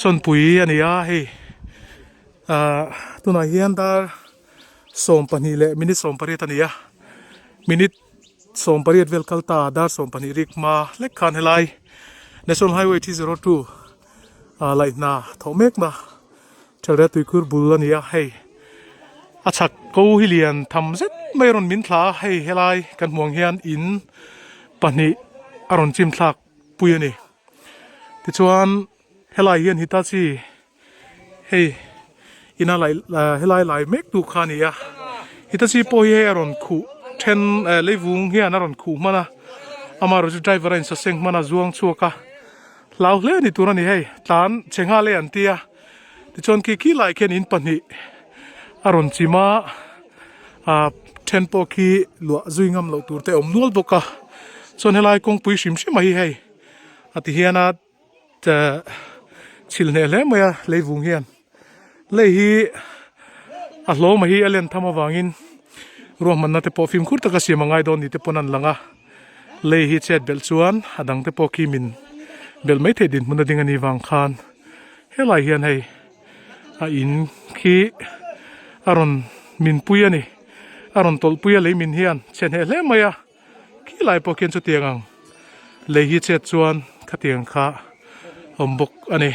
chawnpui ania hei tunah hian dar som pahnih leh minute som pariat ania minute som pariat vel kalta dar som pahnih rikma lek khan helai National Highway T02 lai na thomek ma thara tuikur bul ania hei achak ko hilian tham zet mairon min thla hei helai kan muang hian in pahnih aron chim thlak pui ani tichuan helai hian hitachi hei ina lai helai lai mek tu khania hitachi po hi aron khu then leivung hian aron khu mana amaro chu driver in sa seng mana zuang chuaka lau hle ni turani hei tlan chenga le an tia tichon ki lai khen in pahnih aron chima then po ki lua zuingam lo tur te om nual boka chon helai kong pui sim sim hi hei ati hiana chilne le maya leivung hian le hi a hlo ma hi alen thama wangin ro man na te po film khur taka siamangai don ni te ponan langa le hi chet bel chuan adang te po ki min bel mai the din mun ding ani wang khan helai hian hei a in khi aron min pui ani aron tol pui le min hian chen he le maya ki lai po ken chu tiangang le hi chet chuan khatiang kha ombok ani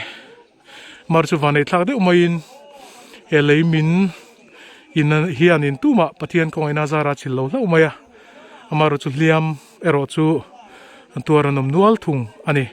mar chu vanei thlak de umain he le min in hian in tuma pathian kong ina zara chillo la umaya amaro chu hliam ero chu antuar anom nual thung ani